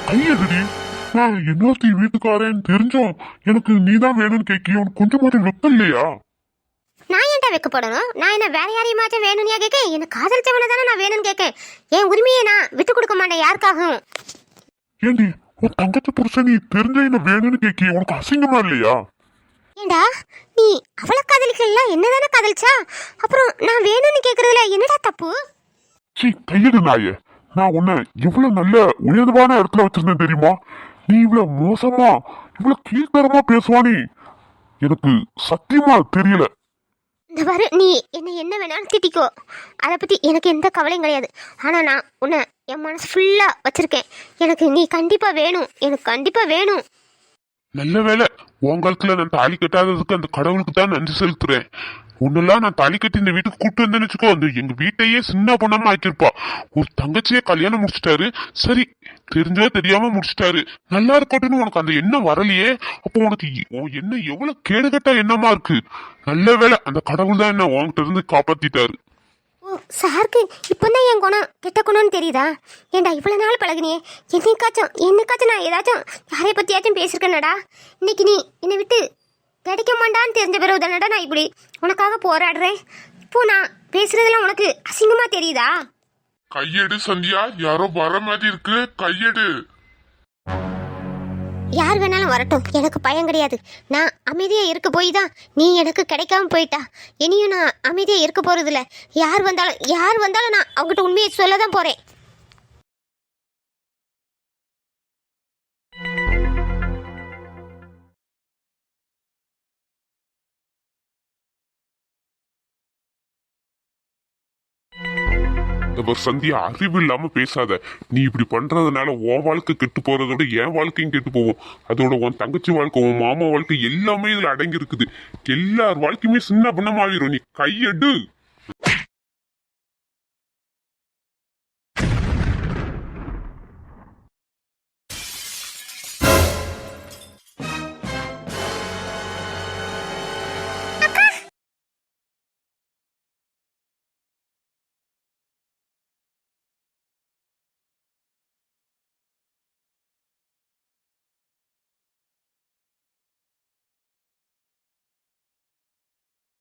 கையெடுடி. நான் இன்னொருத்தி வீட்டுக்காரன் தெரிஞ்சோம் எனக்கு நீதான் வேணும்னு கேட்கியும் கொஞ்சமாச்சும் வெக்கம் இல்லையா? நான் ஏன்டா வைக்கப்படணும்? நான் என்ன வேற யாரையுமாச்சும் வேணும்னு கேட்க? எனக்கு காதலிச்சவனை தானே நான் வேணும்னு கேட்கேன். என் உரிமையை நான் விட்டு கொடுக்க மாட்டேன் யாருக்காகவும். ஏண்டி உன் தங்கச்சி புருஷன் நீ தெரிஞ்ச என்ன வேணும்னு கேட்கி உனக்கு அசிங்கமா இல்லையா? ஏண்டா நீ அவளை காதலிக்கல என்னதானே காதலிச்சா? அப்புறம் நான் வேணும்னு கேட்கறதுல என்னடா தப்பு? சீ கையெடு நாயே. நான் உன்னை இவ்வளவு நல்ல உயர்வான இடத்துல வச்சிருந்தேன் தெரியுமா? நீ இவ்வளவு மோசமா இவ்வளவு கீழ்த்தரமா பேசுவானி எனக்கு சத்தியமா தெரியல. இந்த பாரு, நீ என்ன வேணாலும் திட்டிக்கோ, அதை பற்றி எனக்கு எந்த கவலையும் கிடையாது. ஆனால் நான் உன்னை என் மனசு ஃபுல்லாக வச்சுருக்கேன். எனக்கு நீ கண்டிப்பாக வேணும், எனக்கு கண்டிப்பாக வேணும். நல்ல வேலை உன் காலத்துல நான் தாலி கட்டாததுக்கு அந்த கடவுளுக்கு தான் நன்றி செலுத்துறேன். ஒன்னெல்லாம் நான் தாலி கட்டி இந்த வீட்டுக்கு கூப்பிட்டு வந்தேன்னு வச்சுக்கோ, அந்த எங்க வீட்டையே சின்ன பொண்ணாம ஆக்கிருப்பா. ஒரு தங்கச்சியே கல்யாணம் முடிச்சிட்டாரு. சரி தெரிஞ்சோ தெரியாம முடிச்சிட்டாரு, நல்லா இருக்கட்டும்னு உனக்கு அந்த எண்ணம் வரலையே. அப்போ உனக்கு என்ன எவ்வளவு கேடுகட்டா எண்ணமா இருக்கு. நல்ல வேலை அந்த கடவுள் தான் என்ன உன்கிட்ட இருந்து காப்பாத்திட்டாரு. ஓ சாருக்கு இப்போதான் என் குணம் கெட்ட குணம்னு தெரியுதா? ஏண்டா இவ்வளோ நாள் பழகினியே, என்னைக்காச்சும் நான் ஏதாச்சும் யாரைய பற்றியாச்சும் பேசியிருக்கேனடா? இன்னைக்கு நீ என்னை விட்டு கிடைக்க மாட்டான்னு தெரிஞ்ச பிறகு தானடா நான் இப்படி உனக்காக போராடுறேன். இப்போ நான் பேசுறதெல்லாம் உனக்கு அசிங்கமா தெரியுதா? கையெடு சந்தியா, யாரோ வர மாதிரி இருக்கு, கையெடு. யார் வேணாலும் வரட்டும், எனக்கு பயம் கிடையாது. நான் அமைதியாக இருக்க போய் தான் நீ எனக்கு கிடைக்காம போயிட்டா. இனியும் நான் அமைதியாக இருக்க போகிறதில்ல. யார் வந்தாலும் நான் அவங்ககிட்ட உண்மையை சொல்ல தான் போகிறேன். சந்தியா அறிவு இல்லாம பேசாத. நீ இப்படி பண்றதுனால உன் வாழ்க்கை கெட்டு போறதோட என் வாழ்க்கையும் கெட்டு போவோம். அதோட உன் தங்கச்சி வாழ்க்கை உன் மாமா வாழ்க்கை எல்லாமே இதுல அடங்கி இருக்குது. எல்லார் வாழ்க்கையுமே சின்ன பின்னமாவிரும். நீ கையெடு.